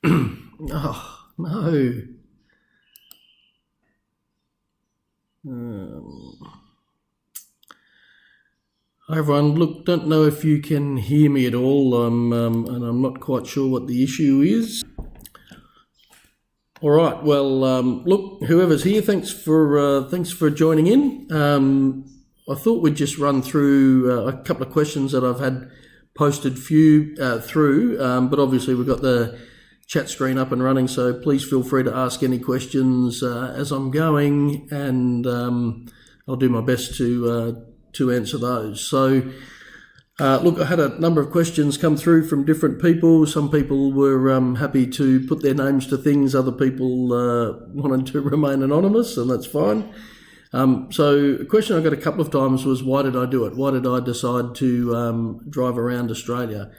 Oh, no. Hi everyone, look, don't know if you can hear me at all, and I'm not quite sure what the issue is. All right, well, look, whoever's here, thanks for joining in. I thought we'd just run through a couple of questions that I've had posted through, but obviously we've got the chat screen up and running, so please feel free to ask any questions as I'm going, and I'll do my best to answer those. So, look, I had a number of questions come through from different people. Some people were happy to put their names to things. Other people wanted to remain anonymous, and that's fine. So a question I got a couple of times was, why did I do it? Why did I decide to drive around Australia?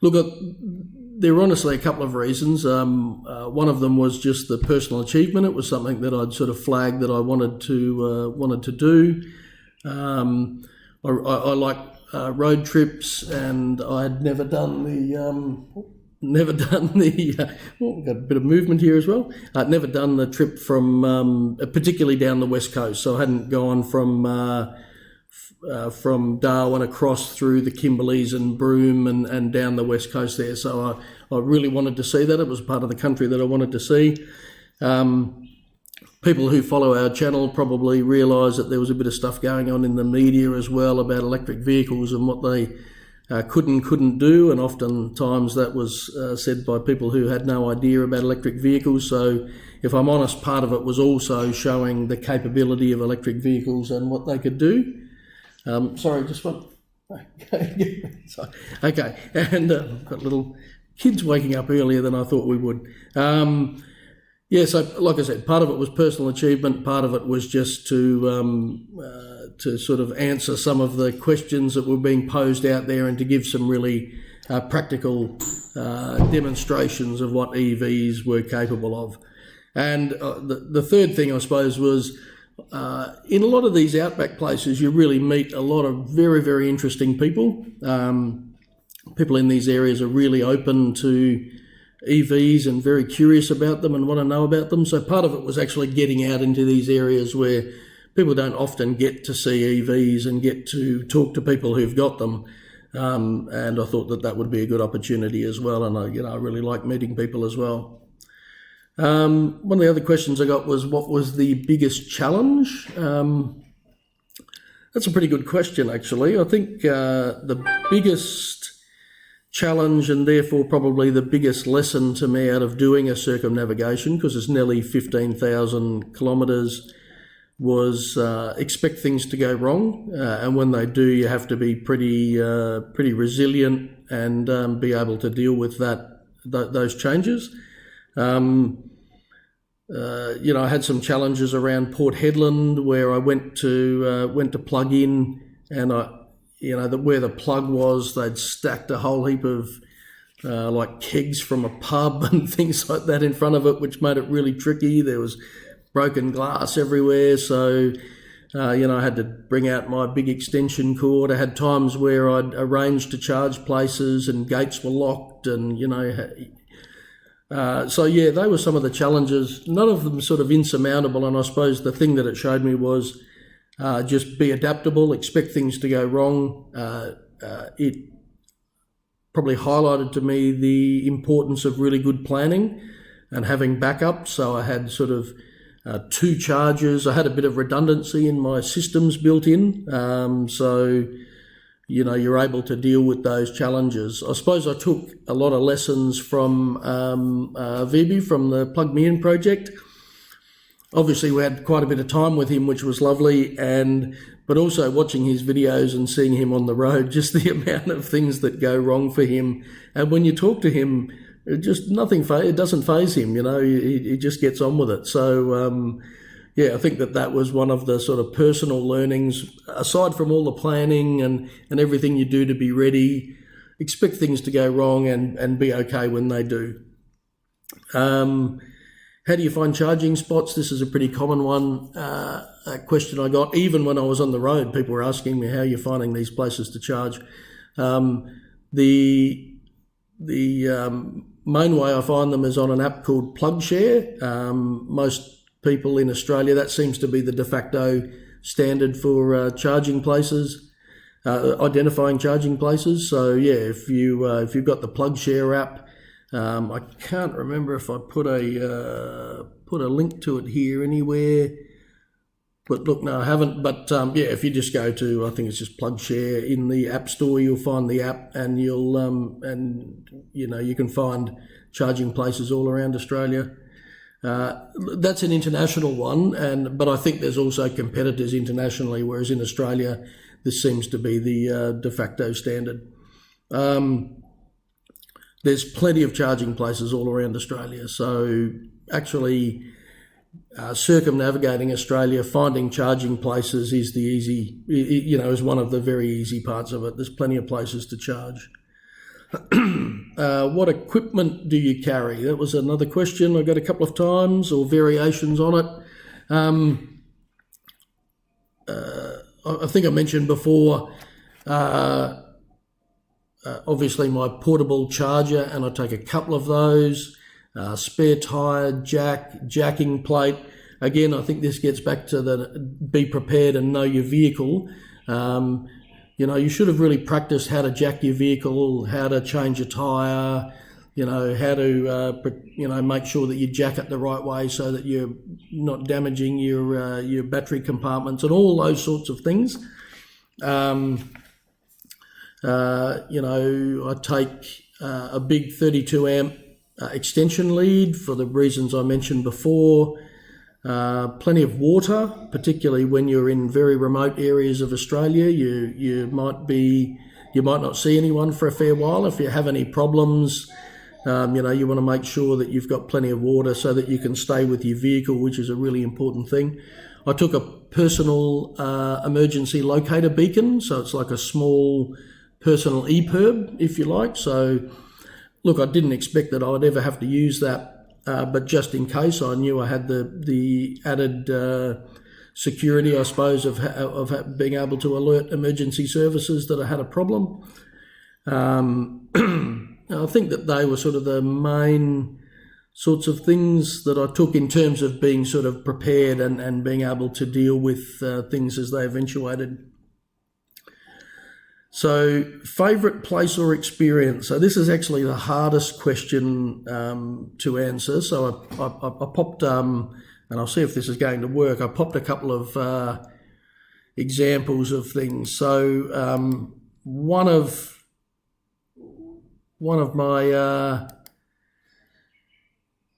Look, there were honestly a couple of reasons. One of them was just the personal achievement. It was something that I'd sort of flagged that I wanted to do. I like road trips, and I had never done the we've got a bit of movement here as well. I'd never done the trip from particularly down the west coast, so I hadn't gone from Darwin across through the Kimberleys and Broome and down the west coast there. So I really wanted to see that. It was part of the country that I wanted to see. People who follow our channel probably realise that there was a bit of stuff going on in the media as well about electric vehicles and what they could and couldn't do, and oftentimes that was said by people who had no idea about electric vehicles. So if I'm honest, part of it was also showing the capability of electric vehicles and what they could do. Sorry, just one. Okay, and I've got little kids waking up earlier than I thought we would. Yeah, so like I said, part of it was personal achievement, part of it was just to sort of answer some of the questions that were being posed out there and to give some really practical demonstrations of what EVs were capable of. And the third thing, I suppose, was in a lot of these outback places, you really meet a lot of very, very interesting people. People in these areas are really open to EVs and very curious about them and want to know about them. So part of it was actually getting out into these areas where people don't often get to see EVs and get to talk to people who've got them. And I thought that would be a good opportunity as well. And I really like meeting people as well. One of the other questions I got was, what was the biggest challenge? That's a pretty good question, actually. I think the biggest challenge, and therefore probably the biggest lesson to me out of doing a circumnavigation, because it's nearly 15,000 kilometres, was expect things to go wrong, and when they do, you have to be pretty resilient and be able to deal with those changes. I had some challenges around Port Hedland where I went to plug in, and where the plug was, they'd stacked a whole heap of like kegs from a pub and things like that in front of it, which made it really tricky. There was broken glass everywhere, so I had to bring out my big extension cord. I had times where I'd arranged to charge places and gates were locked, and so yeah, they were some of the challenges. None of them sort of insurmountable, and I suppose the thing that it showed me was just be adaptable, expect things to go wrong. It probably highlighted to me the importance of really good planning and having backup. So I had sort of 2 chargers. I had a bit of redundancy in my systems built in. So, you're able to deal with those challenges. I suppose I took a lot of lessons from Vibi, from the Plug Me In project. Obviously, we had quite a bit of time with him, which was lovely, but also watching his videos and seeing him on the road, just the amount of things that go wrong for him. And when you talk to him, it doesn't faze him, he just gets on with it. So, I think that was one of the sort of personal learnings, aside from all the planning and everything you do to be ready. Expect things to go wrong and be okay when they do. How do you find charging spots? This is a pretty common one, a question I got. Even when I was on the road, people were asking me, how are you finding these places to charge? The main way I find them is on an app called PlugShare. Most people in Australia, that seems to be the de facto standard for charging places, identifying charging places. So yeah, if you've got the PlugShare app, I can't remember if I put a link to it here anywhere. But look, no, I haven't. But yeah, if you just go to, I think it's just PlugShare in the App Store, you'll find the app, and you'll you can find charging places all around Australia. That's an international one, but I think there's also competitors internationally, whereas in Australia, this seems to be the de facto standard. There's plenty of charging places all around Australia, so actually circumnavigating Australia, finding charging places is the easy, is one of the very easy parts of it. There's plenty of places to charge. What equipment do you carry? That was another question I got a couple of times, or variations on it. I think I mentioned before, obviously my portable charger, and I take a couple of those. Spare tyre, jacking plate. Again, I think this gets back to the be prepared and know your vehicle. You should have really practiced how to jack your vehicle, how to change a tyre, how to make sure that you jack it the right way so that you're not damaging your battery compartments and all those sorts of things. I take a big 32 amp extension lead for the reasons I mentioned before. Plenty of water, particularly when you're in very remote areas of Australia. You might not see anyone for a fair while. If you have any problems, you want to make sure that you've got plenty of water so that you can stay with your vehicle, which is a really important thing. I took a personal emergency locator beacon, so it's like a small personal EPIRB, if you like. So look, I didn't expect that I'd ever have to use that, but just in case, I knew I had the added security, I suppose, of being able to alert emergency services that I had a problem. I think that they were sort of the main sorts of things that I took in terms of being sort of prepared and being able to deal with things as they eventuated. So, favourite place or experience? So this is actually the hardest question to answer. So I popped, and I'll see if this is going to work, I popped a couple of examples of things. So one of my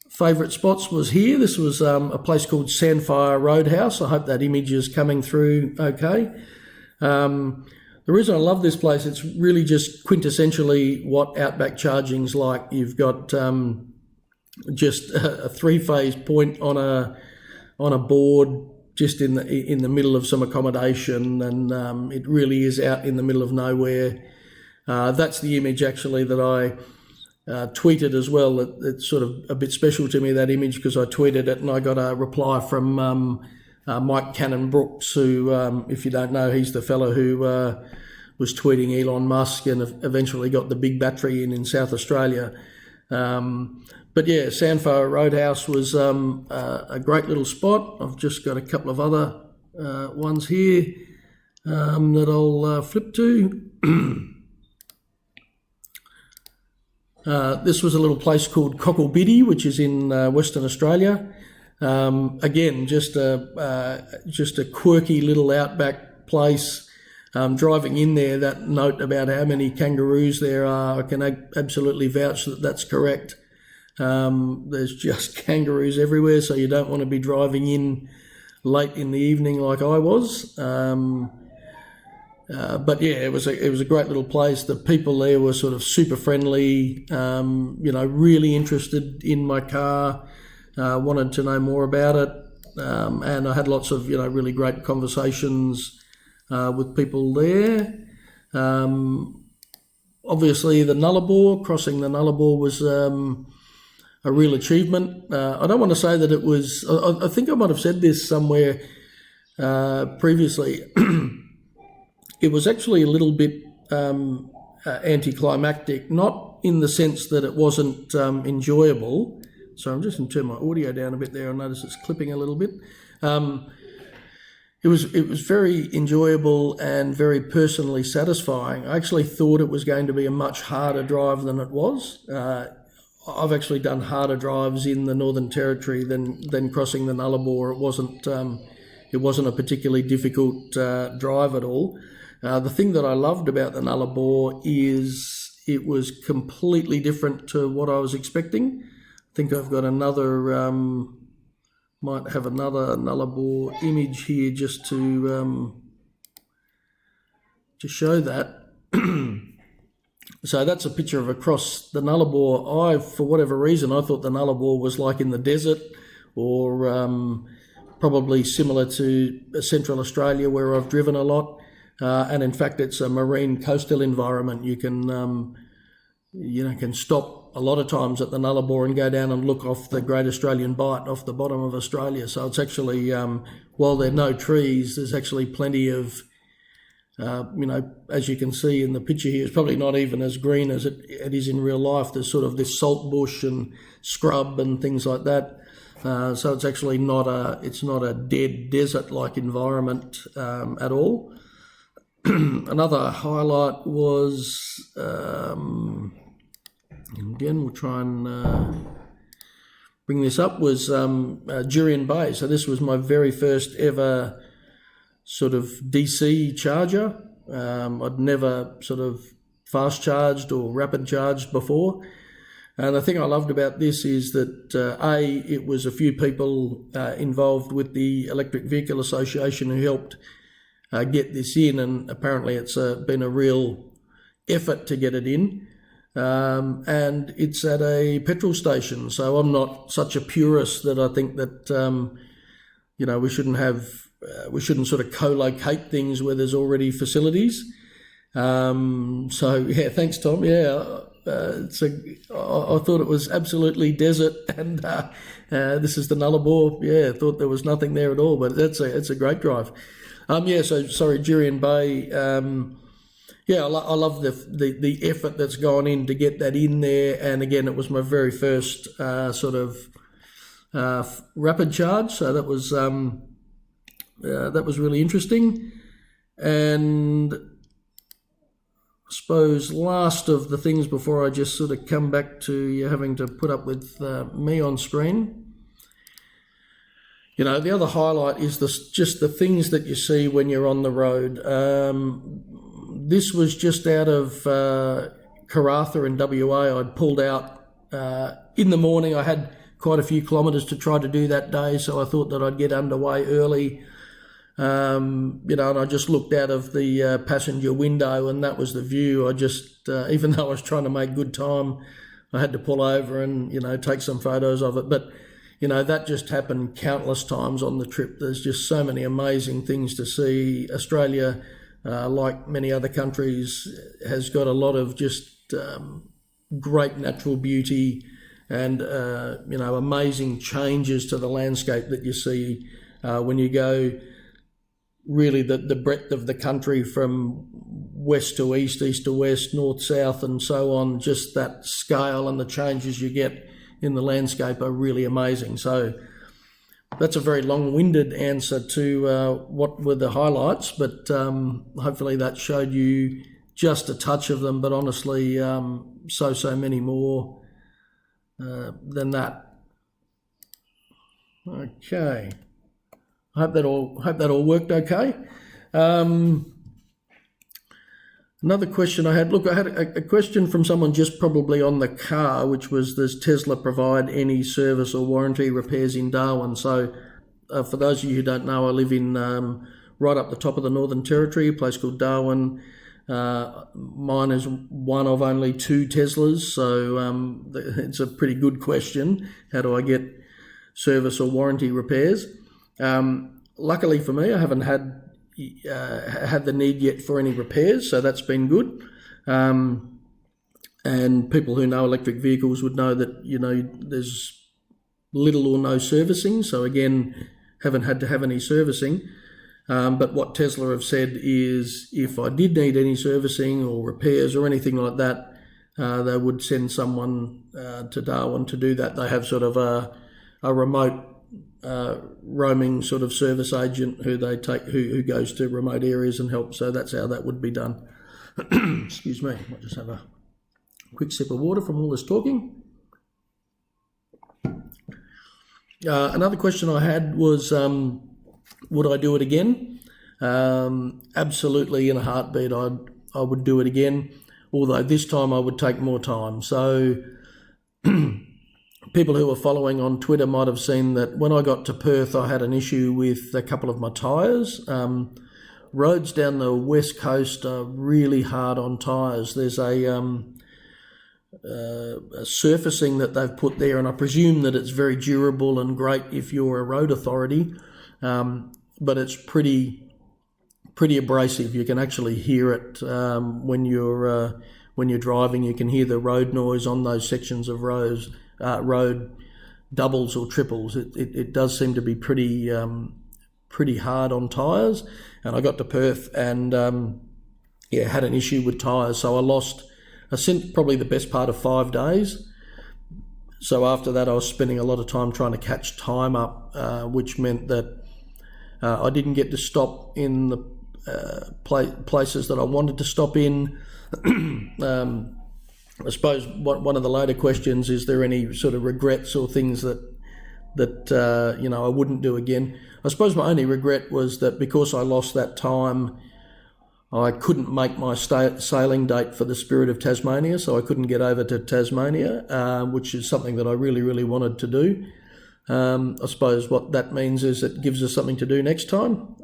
favourite spots was here. This was a place called Sandfire Roadhouse. I hope that image is coming through okay. The reason I love this place, it's really just quintessentially what outback charging's like. You've got just a three-phase point on a board, just in the middle of some accommodation, and it really is out in the middle of nowhere. That's the image actually that I tweeted as well. It's sort of a bit special to me, that image, because I tweeted it and I got a reply from Mike Cannon-Brooks, who, if you don't know, he's the fellow who was tweeting Elon Musk and eventually got the big battery in South Australia. But yeah, Sandfire Roadhouse was a great little spot. I've just got a couple of other ones here that I'll flip to. This was a little place called Cocklebiddy, which is in Western Australia. Again, just a quirky little outback place. Driving in there, that note about how many kangaroos there are, I can absolutely vouch that that's correct. There's just kangaroos everywhere, so you don't want to be driving in late in the evening like I was. But yeah, it was a great little place. The people there were sort of super friendly, really interested in my car. Wanted to know more about it, and I had lots of really great conversations with people there. Obviously, the Nullarbor, crossing the Nullarbor was a real achievement. I don't want to say that it was. I think I might have said this somewhere previously. It was actually a little bit anticlimactic, not in the sense that it wasn't enjoyable. So I'm just going to turn my audio down a bit there. I notice it's clipping a little bit. It was very enjoyable and very personally satisfying. I actually thought it was going to be a much harder drive than it was. I've actually done harder drives in the Northern Territory than crossing the Nullarbor. It wasn't a particularly difficult drive at all. The thing that I loved about the Nullarbor is it was completely different to what I was expecting. I think I've got another, might have another Nullarbor image here just to show that. So that's a picture of across the Nullarbor. For whatever reason, I thought the Nullarbor was like in the desert, or probably similar to Central Australia where I've driven a lot. And in fact, it's a marine coastal environment. You can, can stop a lot of times at the Nullarbor and go down and look off the Great Australian Bight off the bottom of Australia. So it's actually, while there are no trees, there's actually plenty of, as you can see in the picture here, it's probably not even as green as it is in real life. There's sort of this salt bush and scrub and things like that. So it's actually not a dead desert-like environment at all. Another highlight was, again, we'll try and bring this up, was Jurien Bay. So this was my very first ever sort of DC charger. I'd never sort of fast charged or rapid charged before. And the thing I loved about this is that, it was a few people involved with the Electric Vehicle Association who helped get this in, and apparently it's been a real effort to get it in. And it's at a petrol station, so I'm not such a purist that I think that, we shouldn't sort of co-locate things where there's already facilities. So yeah, thanks Tom. Yeah, I thought it was absolutely desert, and this is the Nullarbor. Yeah, I thought there was nothing there at all, but it's a great drive. So sorry, Jurien Bay. I love the effort that's gone in to get that in there, and again, it was my very first sort of rapid charge, so that was really interesting. And I suppose last of the things before I just sort of come back to you having to put up with me on screen. The other highlight is just the things that you see when you're on the road. This was just out of Karratha in WA. I'd pulled out in the morning. I had quite a few kilometres to try to do that day, so I thought that I'd get underway early. And I just looked out of the passenger window, and that was the view. I just, even though I was trying to make good time, I had to pull over and, take some photos of it. But, that just happened countless times on the trip. There's just so many amazing things to see. Australia, like many other countries, has got a lot of just great natural beauty and, amazing changes to the landscape that you see when you go really the breadth of the country from west to east, east to west, north, south, and so on. Just that scale and the changes you get in the landscape are really amazing. So that's a very long-winded answer to what were the highlights, but hopefully that showed you just a touch of them, but honestly, so many more than that. Okay. I hope that all worked okay. Another question I had. Look, I had a question from someone just probably on the car, which was, does Tesla provide any service or warranty repairs in Darwin? So for those of you who don't know, I live in right up the top of the Northern Territory, a place called Darwin. Mine is one of only 2 Teslas, so it's a pretty good question. How do I get service or warranty repairs? Luckily for me, I haven't had the need yet for any repairs, so that's been good. And people who know electric vehicles would know that, there's little or no servicing. So again, haven't had to have any servicing. But what Tesla have said is if I did need any servicing or repairs or anything like that, they would send someone to Darwin to do that. They have sort of a remote roaming sort of service agent who they take, who goes to remote areas and helps. So that's how that would be done. Excuse me, I'll just have a quick sip of water from all this talking. Another question I had was, would I do it again? Absolutely, in a heartbeat, I would do it again, although this time I would take more time. So people who are following on Twitter might have seen that when I got to Perth, I had an issue with a couple of my tyres. Roads down the west coast are really hard on tyres. There's a surfacing that they've put there, and I presume that it's very durable and great if you're a road authority, but it's pretty abrasive. You can actually hear it when you're driving. You can hear the road noise on those sections of road doubles or triples. It does seem to be pretty hard on tyres. And I got to Perth and had an issue with tyres, so I spent probably the best part of 5 days. So after that, I was spending a lot of time trying to catch time up, which meant that I didn't get to stop in the places that I wanted to stop in. I suppose one of the later questions, is there any sort of regrets or things that I wouldn't do again? I suppose my only regret was that because I lost that time, I couldn't make my sailing date for the Spirit of Tasmania, so I couldn't get over to Tasmania, which is something that I really, really wanted to do. I suppose what that means is it gives us something to do next time.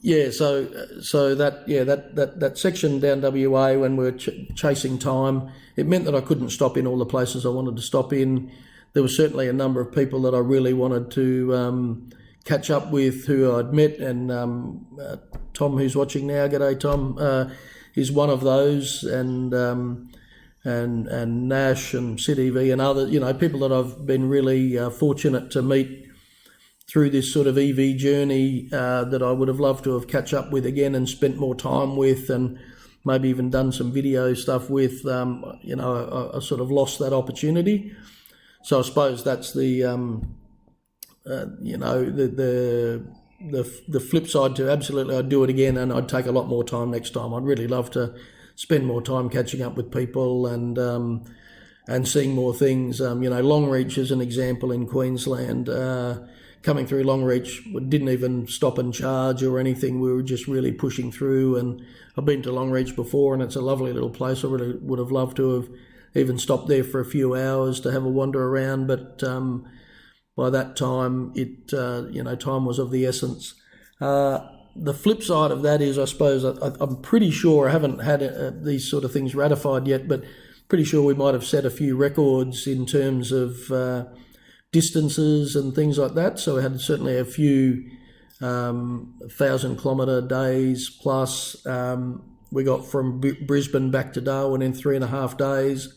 So that section down WA when we were chasing time, it meant that I couldn't stop in all the places I wanted to stop in. There was certainly a number of people that I really wanted to catch up with who I'd met, and Tom, who's watching now, g'day Tom, is one of those, and Nash and CDV and other, people that I've been really fortunate to meet through this sort of EV journey that I would have loved to have catch up with again and spent more time with, and maybe even done some video stuff with. I sort of lost that opportunity. So I suppose that's the flip side to absolutely I'd do it again, and I'd take a lot more time next time. I'd really love to spend more time catching up with people and seeing more things. Longreach is an example in Queensland. Coming through Longreach, we didn't even stop and charge or anything. We were just really pushing through, and I've been to Longreach before, and it's a lovely little place. I really would have loved to have even stopped there for a few hours to have a wander around, but by that time, time was of the essence. The flip side of that is, I suppose, I'm pretty sure, I haven't had these sort of things ratified yet, but pretty sure we might have set a few records in terms of distances and things like that. So we had certainly a few 1,000-kilometre days plus. We got from Brisbane back to Darwin in 3.5 days,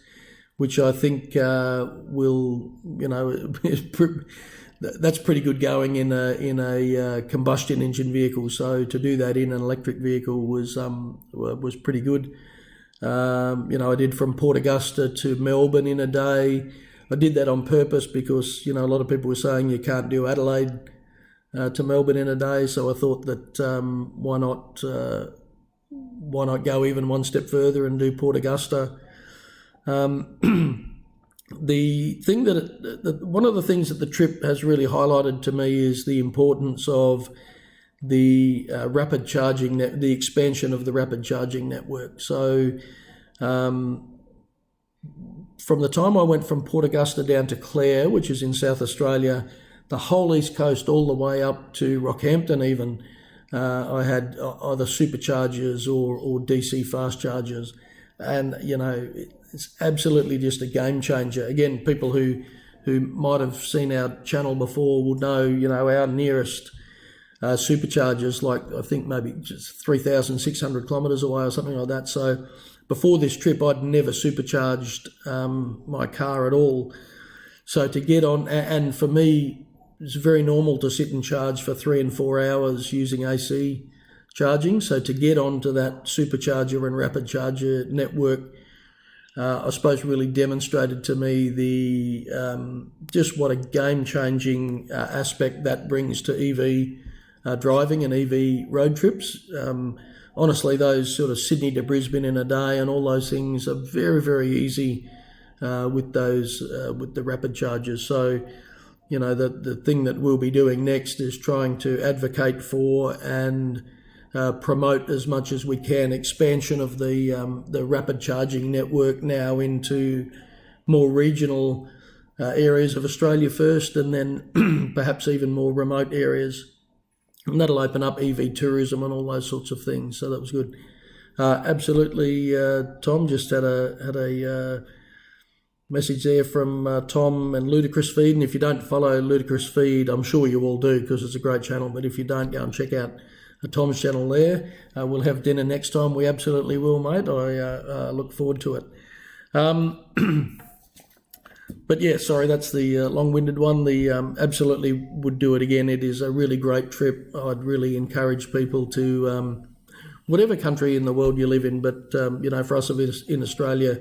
which I think that's pretty good going in a combustion engine vehicle. So to do that in an electric vehicle was pretty good. I did from Port Augusta to Melbourne in a day. I did that on purpose because a lot of people were saying you can't do Adelaide to Melbourne in a day. So I thought that why not go even one step further and do Port Augusta. The thing one of the things that the trip has really highlighted to me is the importance of the rapid charging, the expansion of the rapid charging network. So from the time I went from Port Augusta down to Clare, which is in South Australia, the whole east coast all the way up to Rockhampton even, I had either superchargers or DC fast chargers. And, it's absolutely just a game changer. Again, people who might have seen our channel before will know, our nearest superchargers, like I think maybe just 3,600 kilometres away or something like that. So before this trip, I'd never supercharged my car at all. So to get on, and for me, it's very normal to sit and charge for 3 and 4 hours using AC charging. So to get onto that supercharger and rapid charger network, I suppose really demonstrated to me the just what a game-changing aspect that brings to EV driving and EV road trips. Honestly, those sort of Sydney to Brisbane in a day and all those things are very, very easy with the rapid chargers. So, you know, the thing that we'll be doing next is trying to advocate for and promote as much as we can expansion of the rapid charging network now into more regional areas of Australia first, and then perhaps even more remote areas. And that'll open up EV tourism and all those sorts of things. So that was good. Absolutely, Tom. Just had a message there from Tom and Ludicrous Feed. And if you don't follow Ludicrous Feed, I'm sure you all do because it's a great channel. But if you don't, go and check out Tom's channel there. We'll have dinner next time. We absolutely will, mate. I look forward to it. But yeah, sorry, that's the long-winded one. The absolutely would do it again. It is a really great trip. I'd really encourage people to, whatever country in the world you live in, but you know, for us in Australia,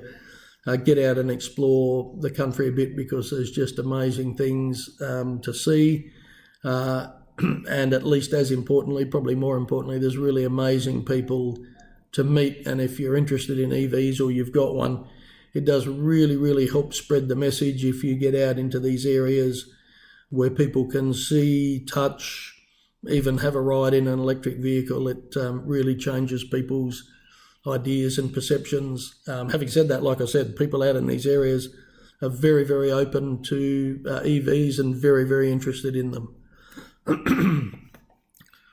get out and explore the country a bit because there's just amazing things to see. And at least as importantly, probably more importantly, there's really amazing people to meet. And if you're interested in EVs or you've got one, it does really, really help spread the message if you get out into these areas where people can see, touch, even have a ride in an electric vehicle. It really changes people's ideas and perceptions. Having said that, like I said, people out in these areas are very, very open to EVs and very, very interested in them.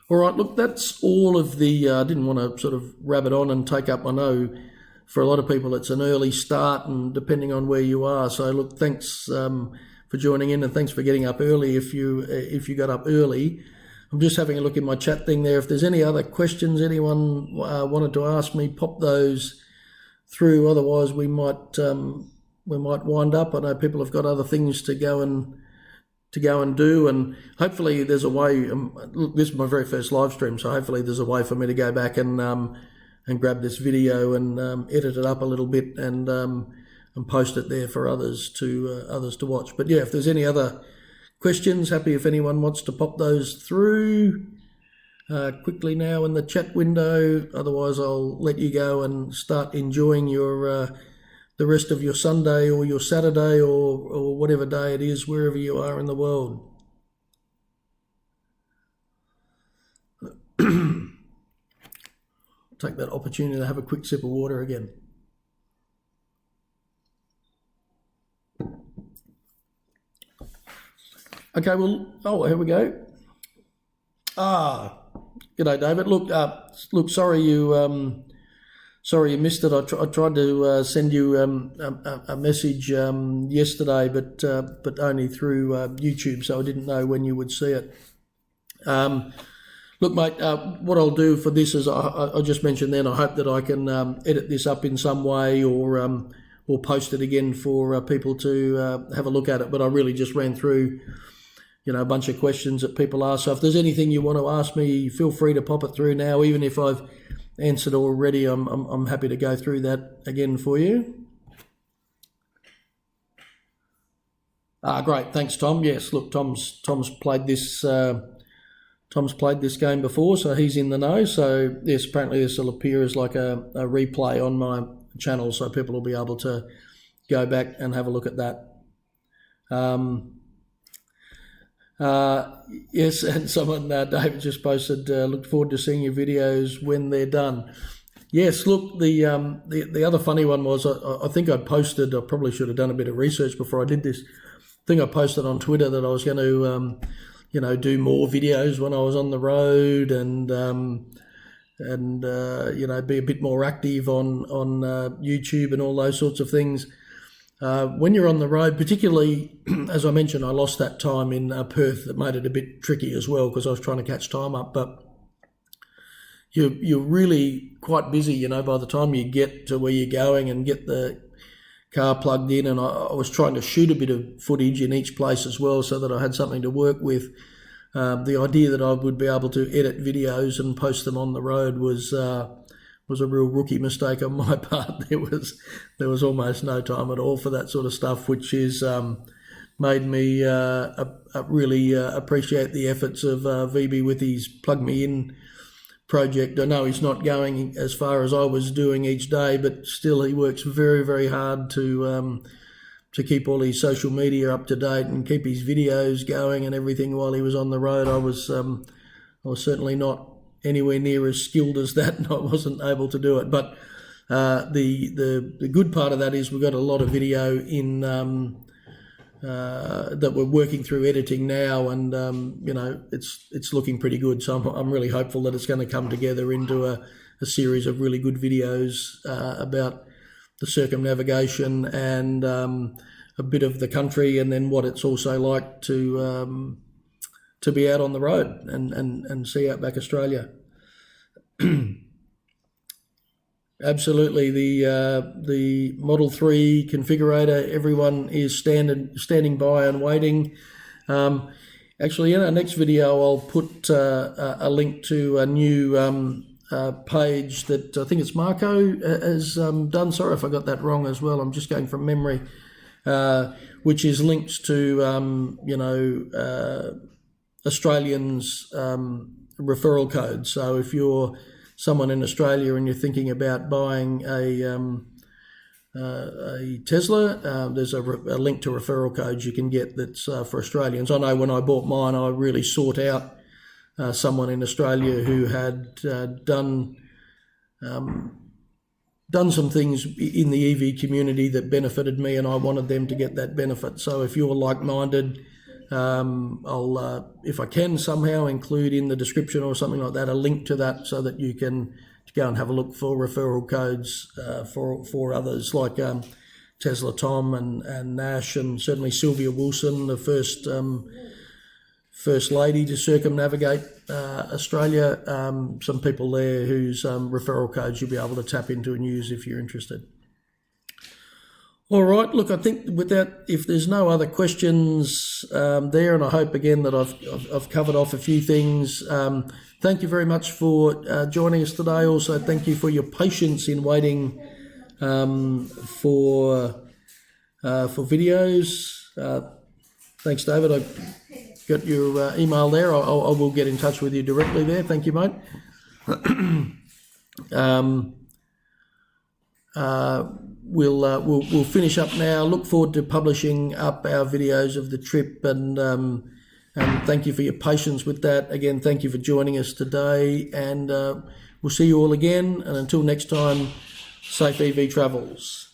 All right, look, that's all of the, I didn't want to sort of rabbit on and take up, I know for a lot of people it's an early start and depending on where you are. So look, thanks for joining in and thanks for getting up early if you got up early. I'm just having a look in my chat thing there. If there's any other questions anyone wanted to ask me, pop those through. Otherwise we might wind up. I know people have got other things to go and do, and hopefully there's a way. Look, this is my very first live stream, so hopefully there's a way for me to go back and grab this video and edit it up a little bit and post it there for others to watch. But yeah, if there's any other questions, happy if anyone wants to pop those through quickly now in the chat window. Otherwise, I'll let you go and start enjoying your the rest of your Sunday or your Saturday or whatever day it is, wherever you are in the world. Take that opportunity to have a quick sip of water again. Okay, well, oh, here we go. G'day, David. Look, sorry you missed it. I tried to send you a message yesterday, but only through YouTube, so I didn't know when you would see it. Look, mate, what I'll do for this is I just mentioned then I hope that I can edit this up in some way or post it again for people to have a look at it. But I really just ran through, you know, a bunch of questions that people ask. So if there's anything you want to ask me, feel free to pop it through now. Even if I've answered already, I'm happy to go through that again for you. Great, thanks, Tom. Yes, look, Tom's played this. Tom's played this game before, so he's in the know. So yes, apparently this will appear as like a replay on my channel, so people will be able to go back and have a look at that. Yes, and someone, David just posted, look forward to seeing your videos when they're done. Yes, look, the other funny one was, I think I posted, I probably should have done a bit of research before I did this. I think I posted on Twitter that I was going to, you know, do more videos when I was on the road and you know, be a bit more active on YouTube and all those sorts of things. When you're on the road, particularly, as I mentioned, I lost that time in Perth. That made it a bit tricky as well because I was trying to catch time up. But you're really quite busy, you know, by the time you get to where you're going and get the car plugged in. And I was trying to shoot a bit of footage in each place as well so that I had something to work with. The idea that I would be able to edit videos and post them on the road was a real rookie mistake on my part. There was almost no time at all for that sort of stuff, which is made me really appreciate the efforts of VB with his Plug Me In project. I know he's not going as far as I was doing each day, but still he works very, very hard to keep all his social media up to date and keep his videos going and everything while he was on the road. I was certainly not anywhere near as skilled as that, and I wasn't able to do it. But the good part of that is we've got a lot of video in that we're working through editing now, and it's looking pretty good. So I'm really hopeful that it's going to come together into a series of really good videos about the circumnavigation and a bit of the country, and then what it's also like to be out on the road and see outback Australia. Absolutely, the Model 3 configurator, everyone is standing by and waiting. Actually, in our next video, I'll put a link to a new page that I think it's Marco has done. Sorry if I got that wrong as well. I'm just going from memory, which is links to Australians' referral codes. So if you're someone in Australia and you're thinking about buying a Tesla, there's a link to referral codes you can get that's for Australians. I know when I bought mine, I really sought out someone in Australia who had done some things in the EV community that benefited me, and I wanted them to get that benefit. So if you're like-minded, I'll, if I can somehow, include in the description or something like that a link to that so that you can go and have a look for referral codes for others like Tesla Tom and Nash, and certainly Sylvia Wilson, the First Lady to circumnavigate Australia. Some people there whose referral codes you'll be able to tap into and use if you're interested. All right, look, I think with that, if there's no other questions there, and I hope again that I've covered off a few things. Thank you very much for joining us today. Also, thank you for your patience in waiting for videos. Thanks, David. I got your email there. I will get in touch with you directly there. Thank you, mate. We'll finish up now. Look forward to publishing up our videos of the trip, and thank you for your patience with that. Again, thank you for joining us today, and we'll see you all again. And until next time, safe EV travels.